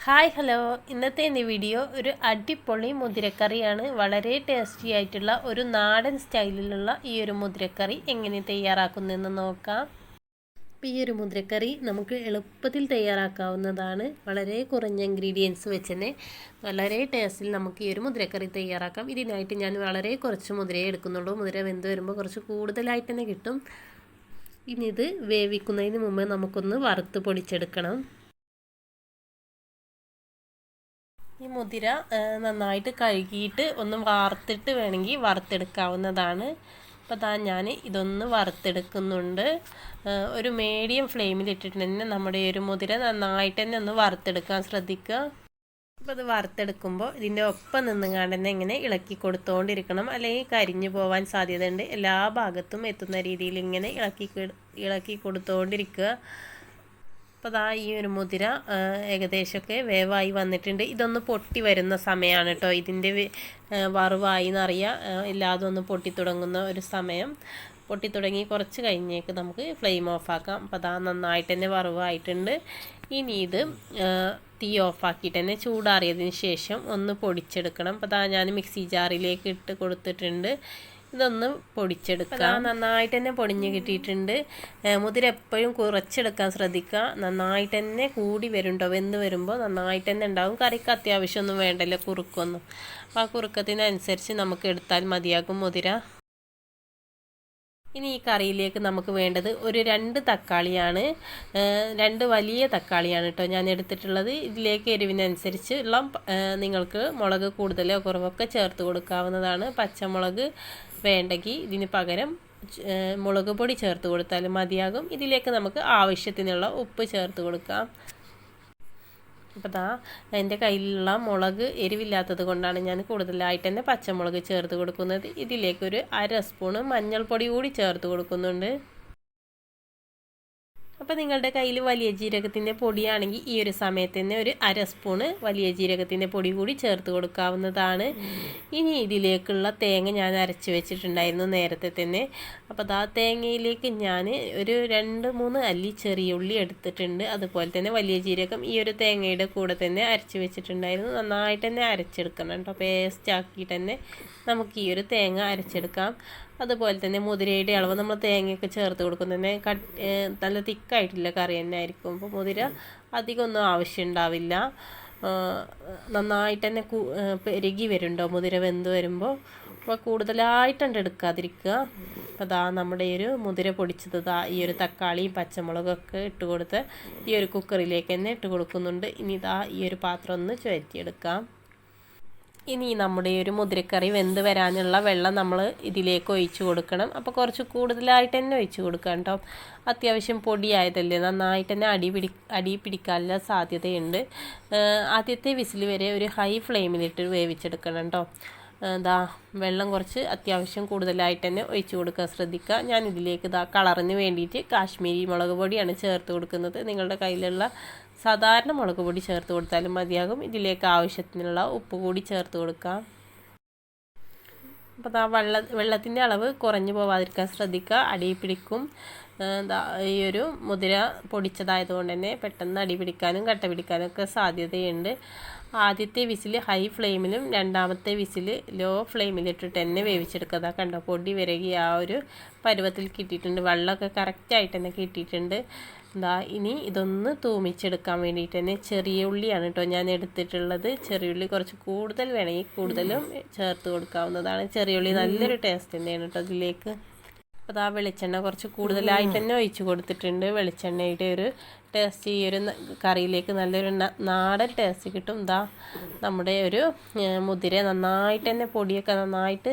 Hi hello, ഇന്നത്തെ എൻ്റെ video ഒരു അടിപൊളി മുതിരക്കറിയാണ്. വളരെ ടേസ്റ്റി ആയിട്ടുള്ള ഒരു നാടൻ സ്റ്റൈലിലുള്ള ഈ ഒരു മുതിരക്കറി എങ്ങനെ തയ്യാറാക്കുന്നതെന്ന് നോക്കാം. ഈ ഒരു മുതിരക്കറി നമുക്ക് എളുപ്പത്തിൽ തയ്യാറാക്കാവുന്നതാണ്. വളരെ കുറഞ്ഞ ഇൻഗ്രീഡിയൻസ് വെച്ച് തന്നെ വളരെ ടേസ്റ്റിൽ നമുക്ക് ഈ ഒരു മുതിരക്കറി തയ്യാറാക്കാം. ഇതിനായിട്ട് ഞാൻ വളരെ കുറച്ച് മുതിരയെ എടുക്കുന്നുള്ളൂ. മുതിര വെന്ത് വരുമ്പോൾ കുറച്ച് കൂടുതലായിട്ട് തന്നെ കിട്ടും. ഇനി ഇത് വേവിക്കുന്നതിന് മുമ്പ് നമുക്കൊന്ന് വറുത്ത് പൊടിച്ചെടുക്കണം. ഈ മുതിര നന്നായിട്ട് കഴുകിയിട്ട് ഒന്ന് വാർത്തിട്ട് വേണമെങ്കിൽ വറുത്തെടുക്കാവുന്നതാണ്. അപ്പോൾ ഞാൻ ഇതൊന്ന് വറുത്തെടുക്കുന്നുണ്ട്. ഒരു മീഡിയം ഫ്ലെയിമിൽ ഇട്ടിട്ട് തന്നെ നമ്മുടെ ഒരു മുതിര നന്നായിട്ട് തന്നെ ഒന്ന് വറുത്തെടുക്കാൻ ശ്രദ്ധിക്കുക. അപ്പോൾ അത് വറുത്തെടുക്കുമ്പോൾ ഇതിൻ്റെ ഒപ്പം നിന്നുകൊണ്ട് തന്നെ ഇങ്ങനെ ഇളക്കി കൊടുത്തുകൊണ്ടിരിക്കണം, അല്ലെങ്കിൽ കരിഞ്ഞു പോകാൻ സാധ്യതയുണ്ട്. എല്ലാ ഭാഗത്തും എത്തുന്ന രീതിയിൽ ഇങ്ങനെ ഇളക്കി കൊടുത്തുകൊണ്ടിരിക്കുക. അപ്പോൾ ഈ ഒരു മുതിര ഏകദേശമൊക്കെ വേവായി വന്നിട്ടുണ്ട്. ഇതൊന്ന് പൊട്ടി വരുന്ന സമയമാണ് കേട്ടോ. ഇതിൻ്റെ വറുവായി എന്നറിയാം, ഇല്ലാതെ ഒന്ന് പൊട്ടി തുടങ്ങുന്ന ഒരു സമയം. പൊട്ടി തുടങ്ങി കുറച്ച് കഴിഞ്ഞേക്ക് നമുക്ക് ഫ്ലെയിം ഓഫാക്കാം. അപ്പോൾ നന്നായിട്ട് തന്നെ വറുവായിട്ടുണ്ട്. ഇനി ഇത് തീ ഓഫാക്കിയിട്ട് തന്നെ ചൂടാറിയതിന് ശേഷം ഒന്ന് പൊടിച്ചെടുക്കണം. അപ്പോൾ ഞാൻ മിക്സി ജാറിലേക്ക് ഇട്ട് കൊടുത്തിട്ടുണ്ട്. ഇതൊന്ന് പൊടിച്ചെടുക്കുക. നന്നായിട്ട് തന്നെ പൊടിഞ്ഞ് കിട്ടിയിട്ടുണ്ട്. മുതിര എപ്പോഴും കുറച്ചെടുക്കാൻ ശ്രദ്ധിക്കുക. നന്നായിട്ട് തന്നെ കൂടി വരുന്നുണ്ടോ, വെന്ത് വരുമ്പോൾ നന്നായിട്ട് തന്നെ ഉണ്ടാവും. കറിക്ക് അത്യാവശ്യമൊന്നും വേണ്ടല്ലോ കുറുക്കൊന്നും. അപ്പോൾ ആ കുറുക്കത്തിനനുസരിച്ച് നമുക്ക് എടുത്താൽ മതിയാകും മുതിര. ഇനി ഈ കറിയിലേക്ക് നമുക്ക് വേണ്ടത് ഒരു 2 തക്കാളിയാണ്. 2 വലിയ തക്കാളിയാണ് കേട്ടോ ഞാൻ എടുത്തിട്ടുള്ളത്. ഇതിലേക്ക് എരിവിനനുസരിച്ച് ഉള്ള നിങ്ങൾക്ക് മുളക് കൂടുതലോ കുറവൊക്കെ ചേർത്ത് കൊടുക്കാവുന്നതാണ്. പച്ചമുളക് വേണ്ടെങ്കിൽ ഇതിന് പകരം മുളക് പൊടി ചേർത്ത് കൊടുത്താലും മതിയാകും. ഇതിലേക്ക് നമുക്ക് ആവശ്യത്തിനുള്ള ഉപ്പ് ചേർത്ത് കൊടുക്കാം. അപ്പോൾ എൻ്റെ കയ്യിലുള്ള മുളക് എരിവില്ലാത്തത് കൊണ്ടാണ് ഞാൻ കൂടുതലായിട്ട് തന്നെ പച്ചമുളക് ചേർത്ത് കൊടുക്കുന്നത്. ഇതിലേക്കൊരു 1/2 സ്പൂണ് മഞ്ഞൾപ്പൊടി കൂടി ചേർത്ത് കൊടുക്കുന്നുണ്ട്. അപ്പോൾ നിങ്ങളുടെ കയ്യിൽ വലിയ ജീരകത്തിൻ്റെ പൊടിയാണെങ്കിൽ ഈ ഒരു സമയത്ത് തന്നെ ഒരു 1/2 സ്പൂണ് വലിയ ജീരകത്തിൻ്റെ പൊടി കൂടി ചേർത്ത് കൊടുക്കാവുന്നതാണ്. ഇനി ഇതിലേക്കുള്ള തേങ്ങ ഞാൻ അരച്ച് വെച്ചിട്ടുണ്ടായിരുന്നു നേരത്തെ തന്നെ. അപ്പോൾ തേങ്ങയിലേക്ക് ഞാൻ ഒരു 2-3 അല്ലി ചെറിയ ഉള്ളി എടുത്തിട്ടുണ്ട്. അതുപോലെ തന്നെ വലിയ ജീരകം ഈ ഒരു തേങ്ങയുടെ കൂടെ തന്നെ അരച്ച് വെച്ചിട്ടുണ്ടായിരുന്നു. നന്നായിട്ട് തന്നെ അരച്ചെടുക്കണം കേട്ടോ. പേസ്റ്റ് ആക്കിയിട്ട് തന്നെ നമുക്ക് ഈ ഒരു തേങ്ങ അരച്ചെടുക്കാം. അതുപോലെ തന്നെ മുതിരയുടെ അളവ് നമ്മൾ തേങ്ങയൊക്കെ ചേർത്ത് കൊടുക്കുന്നതന്നെ നല്ല തിക്കായിട്ടില്ല കറി തന്നെ ആയിരിക്കും. അപ്പോൾ മുതിര അധികമൊന്നും ആവശ്യം ഉണ്ടാവില്ല. നന്നായിട്ട് തന്നെ പെരുകി വരുന്നുണ്ടോ മുതിര വെന്ത് വരുമ്പോൾ. അപ്പോൾ കൂടുതലായിട്ടുണ്ട് എടുക്കാതിരിക്കുക. അപ്പോൾ നമ്മുടെ ഈ ഒരു മുതിര പൊടിച്ചത് ഈ ഒരു തക്കാളിയും പച്ചമുളകൊക്കെ ഇട്ട് കൊടുത്ത് ഈ ഒരു കുക്കറിലേക്ക് തന്നെ ഇട്ട് കൊടുക്കുന്നുണ്ട്. ഇനി ഈ ഒരു പാത്രം ഒന്ന് ചുഴറ്റിയെടുക്കാം. ഇനി നമ്മുടെ ഒരു മുതിരക്കറി വെന്ത് വരാനുള്ള വെള്ളം നമ്മൾ ഇതിലേക്ക് ഒഴിച്ച് കൊടുക്കണം. അപ്പോൾ കുറച്ച് കൂടുതലായിട്ട് തന്നെ ഒഴിച്ച് കൊടുക്കാം കേട്ടോ. അത്യാവശ്യം പൊടിയായതല്ലേ, നന്നായിട്ട് തന്നെ അടി പിടിക്കാനുള്ള സാധ്യതയുണ്ട്. ആദ്യത്തെ വിസിൽ വരെ ഒരു ഹൈ ഫ്ലെയിമിലിട്ട് വേവിച്ചെടുക്കണം കേട്ടോ. വെള്ളം കുറച്ച് അത്യാവശ്യം കൂടുതലായിട്ട് തന്നെ ഒഴിച്ച് കൊടുക്കാൻ ശ്രദ്ധിക്കുക. ഞാൻ ഇതിലേക്ക് കളറിന് വേണ്ടിയിട്ട് കാശ്മീരി മുളക് പൊടിയാണ് ചേർത്ത് കൊടുക്കുന്നത്. നിങ്ങളുടെ കയ്യിലുള്ള സാധാരണ മുളക് പൊടി ചേർത്ത് കൊടുത്താലും മതിയാകും. ഇതിലേക്ക് ആവശ്യത്തിനുള്ള ഉപ്പ് കൂടി ചേർത്ത് കൊടുക്കാം. അപ്പോൾ വെള്ളത്തിൻ്റെ അളവ് കുറഞ്ഞു പോവാതിരിക്കാൻ ശ്രദ്ധിക്കുക, അടി പിടിക്കും. ഈ ഒരു മുതിര പൊടിച്ചതായതുകൊണ്ട് തന്നെ പെട്ടെന്ന് അടി പിടിക്കാനും കട്ട പിടിക്കാനും ഒക്കെ സാധ്യതയുണ്ട്. ആദ്യത്തെ വിസിൽ ഹൈ ഫ്ലെയിമിലും രണ്ടാമത്തെ വിസിൽ ലോ ഫ്ലെയിമിലിട്ടിട്ട് തന്നെ വേവിച്ചെടുക്കുക. കണ്ടോ, പൊടി വിരകി ആ ഒരു പരുവത്തിൽ കിട്ടിയിട്ടുണ്ട്. വെള്ളമൊക്കെ കറക്റ്റായിട്ട് തന്നെ കിട്ടിയിട്ടുണ്ട്. ഇനി ഇതൊന്ന് തൂമിച്ചെടുക്കാൻ വേണ്ടിയിട്ട് തന്നെ ചെറിയ ഉള്ളിയാണ് കേട്ടോ ഞാൻ എടുത്തിട്ടുള്ളത്. ചെറിയ ഉള്ളി കുറച്ച് കൂടുതൽ വേണമെങ്കിൽ കൂടുതലും ചേർത്ത് കൊടുക്കാവുന്നതാണ്. ചെറിയ ഉള്ളി നല്ലൊരു ടേസ്റ്റ് തന്നെയാണ് കേട്ടോ ഇതിലേക്ക്. അപ്പോൾ വെളിച്ചെണ്ണ കുറച്ച് കൂടുതലായിട്ട് തന്നെ ഒഴിച്ച് കൊടുത്തിട്ടുണ്ട്. വെളിച്ചെണ്ണയുടെ ഒരു ടേസ്റ്റ് ഈ ഒരു കറിയിലേക്ക് നല്ലൊരു നാടൻ ടേസ്റ്റ് കിട്ടും. നമ്മുടെ ഒരു മുതിര നന്നായിട്ട് തന്നെ പൊടിയൊക്കെ നന്നായിട്ട്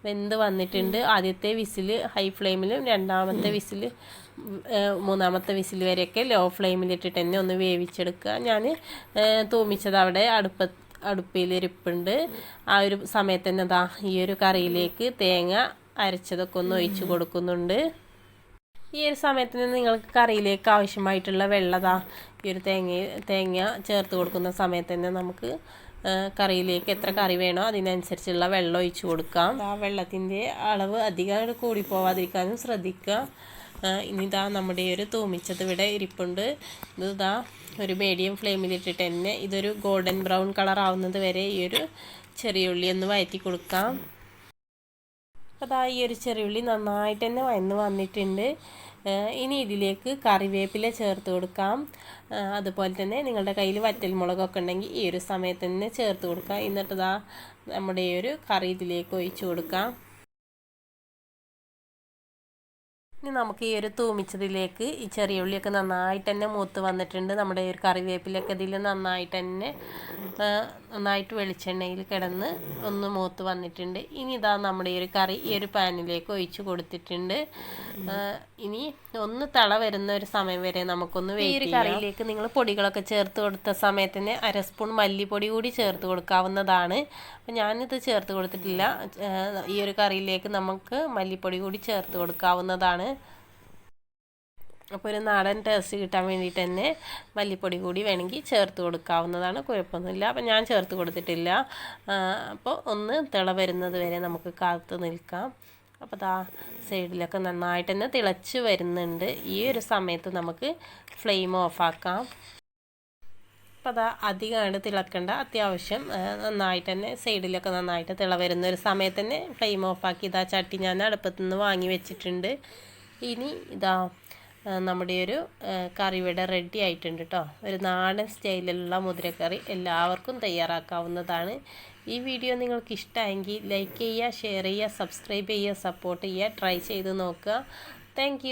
വെന്ത് വന്നിട്ടുണ്ട്. ആദ്യത്തെ വിസിൽ ഹൈ ഫ്ലെയിമിലും രണ്ടാമത്തെ വിസിൽ മൂന്നാമത്തെ വിസിൽ വരെയൊക്കെ ലോ ഫ്ലെയിമിലിട്ടിട്ട് തന്നെ ഒന്ന് വേവിച്ചെടുക്കുക. ഞാൻ തൂമിച്ചത് അവിടെ അടുപ്പിലിരിപ്പുണ്ട്. ആ ഒരു സമയത്ത് തന്നെ ഈ ഒരു കറിയിലേക്ക് തേങ്ങ അരച്ചതൊക്കെ ഒന്ന് ഒഴിച്ച് കൊടുക്കുന്നുണ്ട്. ഈ ഒരു സമയത്തിന് നിങ്ങൾക്ക് കറിയിലേക്ക് ആവശ്യമായിട്ടുള്ള വെള്ളം ഈ ഒരു തേങ്ങ ചേർത്ത് കൊടുക്കുന്ന സമയത്ത് തന്നെ നമുക്ക് കറിയിലേക്ക് എത്ര കറി വേണോ അതിനനുസരിച്ചുള്ള വെള്ളം ഒഴിച്ച് കൊടുക്കാം. വെള്ളത്തിൻ്റെ അളവ് അധികം കൂടി പോവാതിരിക്കാനും ശ്രദ്ധിക്കുക. ഇനി ഇതാ നമ്മുടെ ഒരു തൂമിച്ചത് ഇവിടെ ഇരിപ്പുണ്ട്. ഇതാ ഒരു മീഡിയം ഫ്ലെയിമിലിട്ടിട്ട് തന്നെ ഇതൊരു ഗോൾഡൻ ബ്രൗൺ കളർ ആവുന്നത് വരെ ഈ ഒരു ചെറിയ ഉള്ളി ഒന്ന് വഴറ്റി കൊടുക്കാം. അപ്പോൾ അതാ ഈ ഒരു ചെറിയുള്ളി നന്നായിട്ട് തന്നെ വഴന്ന് വന്നിട്ടുണ്ട്. ഇനി ഇതിലേക്ക് കറിവേപ്പില ചേർത്ത് കൊടുക്കാം. അതുപോലെ തന്നെ നിങ്ങളുടെ കയ്യിൽ വറ്റൽമുളകൊക്കെ ഉണ്ടെങ്കിൽ ഈ ഒരു സമയത്ത് തന്നെ ചേർത്ത് കൊടുക്കാം. എന്നിട്ട് ഇതാ നമ്മുടെ ഈ ഒരു കറി ഇതിലേക്ക് ഒഴിച്ചു കൊടുക്കാം. ഇനി നമുക്ക് ഈ ഒരു തൂമിച്ചതിലേക്ക് ഈ ചെറിയ ഉള്ളിയൊക്കെ നന്നായിട്ട് തന്നെ മൂത്ത് വന്നിട്ടുണ്ട്. നമ്മുടെ ഈ ഒരു കറിവേപ്പിലൊക്കെ ഇതിൽ നന്നായിട്ട് വെളിച്ചെണ്ണയിൽ കിടന്ന് ഒന്ന് മൂത്ത് വന്നിട്ടുണ്ട്. ഇനി ഇതാ നമ്മുടെ ഈ ഒരു കറി ഈ ഒരു പാനിലേക്ക് ഒഴിച്ച് കൊടുത്തിട്ടുണ്ട്. ഇനി ഒന്ന് തള വരുന്ന ഒരു സമയം വരെ നമുക്കൊന്ന് ഈ ഒരു കറിയിലേക്ക് നിങ്ങൾ പൊടികളൊക്കെ ചേർത്ത് കൊടുത്ത സമയത്തിന് 1/2 സ്പൂൺ മല്ലിപ്പൊടി കൂടി ചേർത്ത് കൊടുക്കാവുന്നതാണ്. അപ്പം ഞാനിത് ചേർത്ത് കൊടുത്തിട്ടില്ല. ഈ ഒരു കറിയിലേക്ക് നമുക്ക് മല്ലിപ്പൊടി കൂടി ചേർത്ത് കൊടുക്കാവുന്നതാണ്. അപ്പോൾ ഒരു നാടൻ ടേസ്റ്റ് കിട്ടാൻ വേണ്ടിയിട്ട് തന്നെ മല്ലിപ്പൊടി കൂടി വേണമെങ്കിൽ ചേർത്ത് കൊടുക്കാവുന്നതാണ്, കുഴപ്പമൊന്നുമില്ല. അപ്പം ഞാൻ ചേർത്ത് കൊടുത്തിട്ടില്ല. അപ്പോൾ ഒന്ന് തിള വരുന്നത് വരെ നമുക്ക് കാത്തു നിൽക്കാം. അപ്പോൾ ദാ സൈഡിലൊക്കെ നന്നായിട്ട് തന്നെ തിളച്ച് വരുന്നുണ്ട്. ഈ ഒരു സമയത്ത് നമുക്ക് ഫ്ലെയിം ഓഫാക്കാം. അപ്പോൾ അതാ അധികമായിട്ട് തിളക്കേണ്ട, അത്യാവശ്യം നന്നായിട്ട് തന്നെ സൈഡിലൊക്കെ നന്നായിട്ട് തിള വരുന്ന ഒരു സമയത്ത് തന്നെ ഫ്ലെയിം ഓഫാക്കി ഇതാ ചട്ടി ഞാൻ അടുപ്പത്തുനിന്ന് വാങ്ങി വെച്ചിട്ടുണ്ട്. ഇനി ഇതാ നമ്മുടെ ഒരു കറി ഇവിടെ റെഡി ആയിട്ടുണ്ട് കേട്ടോ. ഒരു നാടൻ സ്റ്റൈലിലുള്ള മുതിരക്കറി എല്ലാവർക്കും തയ്യാറാക്കാവുന്നതാണ്. ഈ വീഡിയോ നിങ്ങൾക്ക് ഇഷ്ടമായെങ്കിൽ ലൈക്ക് ചെയ്യുക, ഷെയർ ചെയ്യുക, സബ്സ്ക്രൈബ് ചെയ്യുക, സപ്പോർട്ട് ചെയ്യുക, ട്രൈ ചെയ്ത് നോക്കുക. താങ്ക്